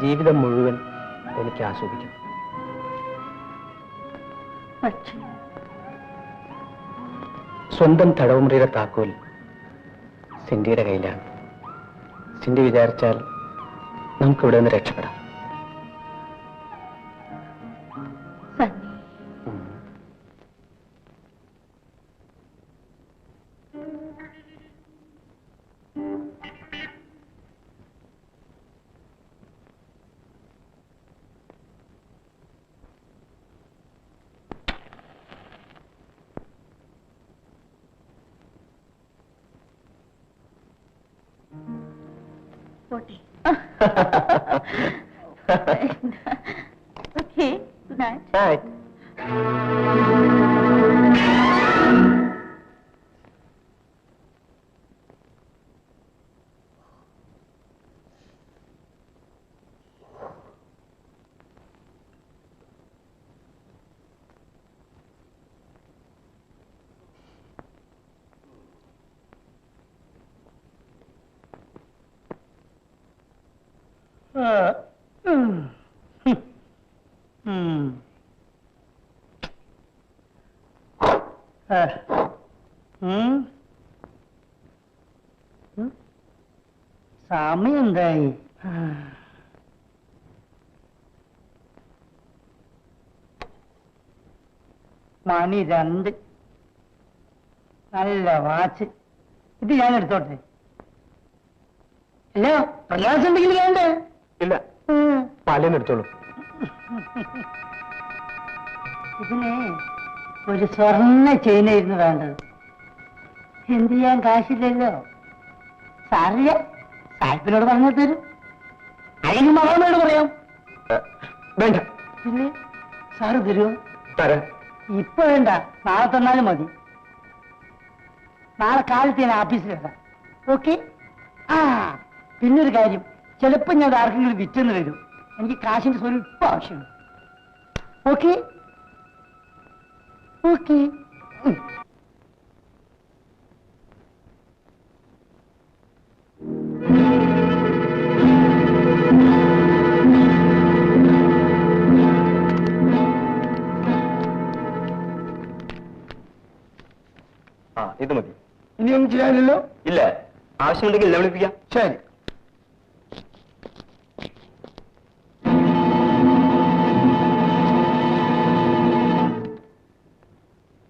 ജീവിതം മുഴുവൻ എനിക്ക് ആസ്വദിക്കണം. സ്വന്തം തടവുമുറിയുടെ താക്കോൽ സിന്ധിയുടെ കയ്യിലാണ്. സിന്ധി വിചാരിച്ചാൽ നമുക്കിവിടെ നിന്ന് രക്ഷപ്പെടാം. Okay, good night. Night. സമയം എന്തായി? മണി 2. നല്ല വാച്ച്. ഇത് ഞാൻ എടുത്തോട്ടെ? അല്ല, പ്രയാസം ഉണ്ടെങ്കിൽ വേണ്ടേ? ഇല്ല, പാലേന്ന് എടുത്തോളൂ. ഇതിന് ഒരു സ്വർണ്ണ ചെയിനായിരുന്നു വേണ്ടത്. എന്ത് ചെയ്യാൻ കാശില്ലല്ലോ. സാറില്ല, സാഹിബിനോട് പറഞ്ഞു തരും, അല്ലെങ്കിൽ മകളോട് പറയാം. വേണ്ട. പിന്നെ സാറ് തരുമോ? തരാം. ഇപ്പൊ വേണ്ട, നാളെ തന്നാലും മതി. നാളെ കാലത്ത് ഞാൻ ഓഫീസിൽ വരാം. ഓക്കെ? ആ, പിന്നൊരു കാര്യം, ചിലപ്പോൾ ഞാൻ ആർക്കെങ്കിലും വിറ്റെന്ന് വരും. എനിക്ക് കാശിന്റെ സ്വല്പം ആവശ്യമുണ്ട്. ഓക്കെ? ഓക്കെ. ഇത് മതി. ഇനിയൊന്നും ചെയ്യാനില്ലല്ലോ? ഇല്ല, ആവശ്യമുണ്ടെങ്കിൽ എന്നെ വിളിപ്പിക്കാം. ശരി.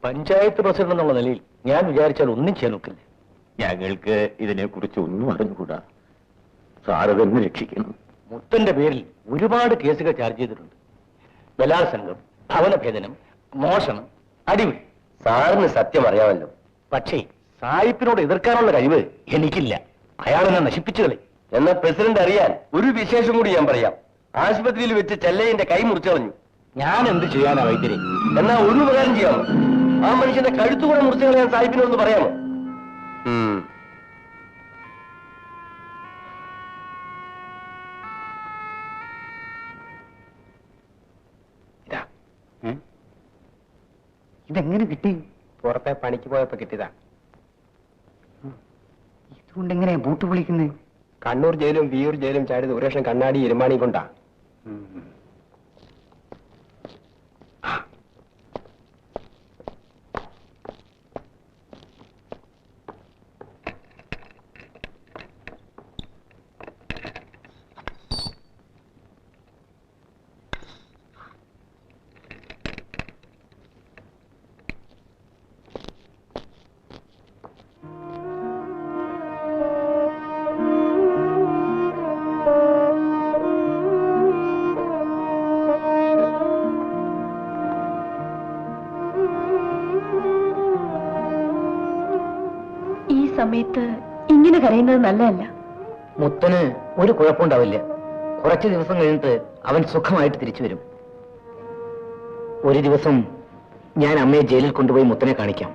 പഞ്ചായത്ത് പ്രസിഡന്റ് എന്നുള്ള നിലയിൽ ഞാൻ വിചാരിച്ചാൽ ഒന്നും ചെയ്യാൻ നോക്കില്ല. ഞങ്ങൾക്ക് ഇതിനെക്കുറിച്ച് ഒന്നും അറിഞ്ഞുകൂടാ. സാറ് തന്നെ രക്ഷിക്കണം. മുത്തന്റെ പേരിൽ ഒരുപാട് കേസുകൾ ചാർജ് ചെയ്തിട്ടുണ്ട്. ബലാത്സംഗം, ഭവനഭേദനം, മോഷണം, അടിപിടി. സാറിന് സത്യം അറിയാമല്ലോ. പക്ഷേ സായിപ്പിനോട് എതിർക്കാനുള്ള കഴിവ് എനിക്കില്ല. അയാളെന്നെ നശിപ്പിച്ചു കളി. എന്നാൽ പ്രസിഡന്റ് അറിയാൻ ഒരു വിശേഷം കൂടി ഞാൻ പറയാം. ആശുപത്രിയിൽ വെച്ച് ചെല്ലയ്യന്റെ കൈ മുറിച്ചു കളഞ്ഞു. ഞാൻ എന്ത് ചെയ്യാനാ വൈദ്യരെ? എന്നാ ഒരു ഉപകാരം ചെയ്യാമോ? ആ മനുഷ്യന്റെ കഴുത്തുകൂടെ മുറിച്ചു കളയാൻ സാഹിബിനോട് പറയാമോ? ഇതെങ്ങനെ കിട്ടി? പുറത്തെ പണിക്ക് പോയപ്പോ കിട്ടിയതാ. ഇതുകൊണ്ട് എങ്ങനെയാ ബൂട്ട് വിളിക്കുന്നത്? കണ്ണൂർ ജയിലും വിയൂർ ജയിലും ചാടിയത് ഒരു ലക്ഷം കണ്ണാടി ഇരുമാണി കൊണ്ടാ. സമയത്ത് ഇങ്ങനെ കരയുന്നത് നല്ലതല്ല. മുത്തന് ഒരു കുഴപ്പമുണ്ടാവില്ല. കുറച്ച് ദിവസം കഴിഞ്ഞിട്ട് അവൻ സുഖമായിട്ട് തിരിച്ചു വരും. ഒരു ദിവസം ഞാൻ അമ്മയെ ജയിലിൽ കൊണ്ടുപോയി മുത്തനെ കാണിക്കാം.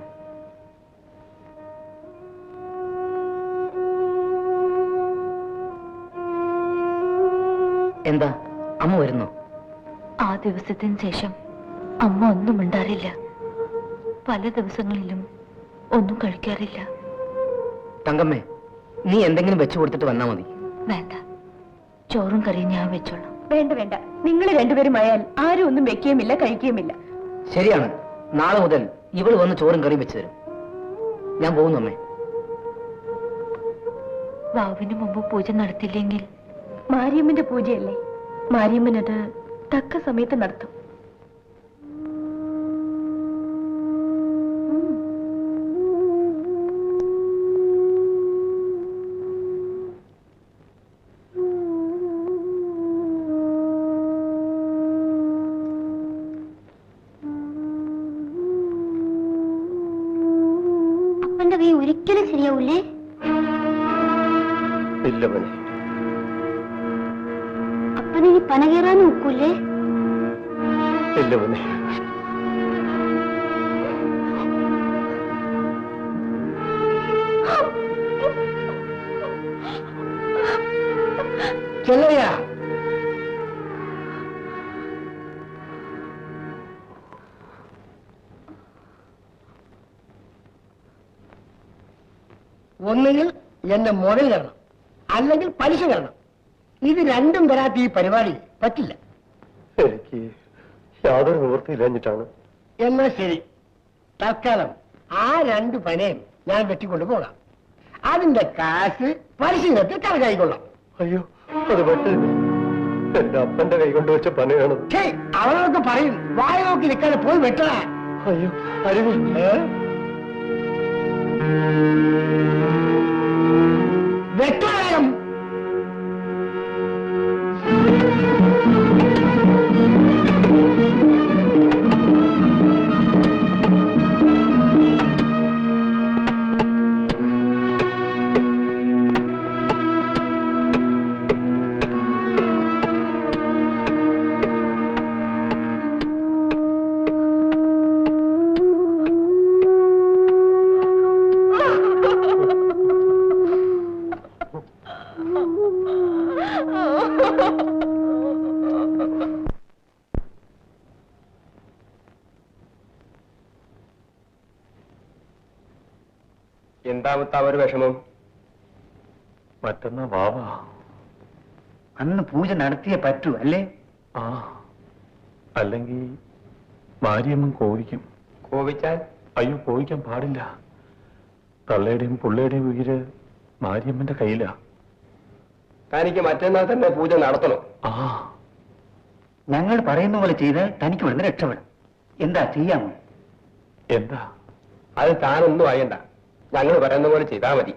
എന്താ അമ്മ വരുന്നു. ആ ദിവസത്തിന് ശേഷം അമ്മ ഒന്നും മിണ്ടാറില്ല. പല ദിവസങ്ങളിലും ഒന്നും കഴിക്കാറില്ല. തങ്കമ്മേ, നീ എന്തെങ്കിലും വെച്ചു കൊടുത്തിട്ട് വന്നാ മതി. വേണ്ട, ചോറും കറിയും ഞാൻ വെച്ചോളാം. വേണ്ട വേണ്ട, നിങ്ങൾ രണ്ടുപേരും ആയാൽ ആരും ഒന്നും വെക്കുകയുമില്ല കഴിക്കുകയുമില്ല. ശരിയാണ്, നാളെ മുതൽ ഇവള് വന്ന് ചോറും കറിയും വെച്ചു തരും. ഞാൻ പോകുന്നു അമ്മേ. വാവിന് മുമ്പ് പൂജ നടത്തില്ലെങ്കിൽ മാരിയമ്മന്റെ പൂജയല്ലേ, മാരിയമ്മനത് തക്ക സമയത്ത് നടത്തും. അപ്പന്റെ കൈ ഒരിക്കലും ശരിയാവൂലേ? ഇല്ല മോനെ. അപ്പനിനി പന കയറാനും ഒക്കൂലേ? ഇല്ല മോനെ. ചെല്ലയ്യ, ഒന്നുകിൽ എന്നെ മുതൽ തരണം, അല്ലെങ്കിൽ പലിശ തരണം. ഇത് രണ്ടും തരാത്ത ഈ പരിപാടി പറ്റില്ല. എനിക്ക് യാതൊരു നിവൃത്തിയില്ലഞ്ഞിട്ടാണ്. എന്നാ ശരി, തൽക്കാലം ആ 2 പനയും ഞാൻ വെട്ടിക്കൊണ്ടു പോകാം. അതിന്റെ കാശ് പലിശത്തിൽ കണക്കായിക്കൊള്ളാം. അയ്യോ, അത് പറ്റില്ല. എന്റെ അപ്പന്റെ കൈ കൊണ്ട് വെച്ച പനയാണ്. അവളൊക്കെ പറയും, വായ നോക്കി നിൽക്കാതെ പോയി വെട്ടണ. അയ്യോ, അരുവി. വെട്ടണം. എന്താമത്തെ ഒരു വിഷമം? മറ്റന്നാ വാവാ. അന്ന് പൂജ നടത്തിയേ പറ്റൂ അല്ലേ? ആ, അല്ലെങ്കിൽ മാരിയമ്മൻ കോപിക്കും. കോപിച്ചാൽ? അയ്യോ, കോപിക്കാൻ പാടില്ല. തള്ളയുടെയും പുള്ളയുടെയും ഉയിര് മാരിയമ്മന്റെ കയ്യിലാ. തനിക്ക് മറ്റന്നാൾ തന്നെ പൂജ നടത്തണം. ആ, ഞങ്ങൾ പറയുന്ന പോലെ ചെയ്താൽ തനിക്ക് ഇവിടുന്ന് രക്ഷപ്പെടും. എന്താ ചെയ്യാമോ? എന്താ? അത് താനൊന്നും അറിയണ്ട, ഞങ്ങൾ പറയുന്ന പോലെ ചെയ്താൽ മതി.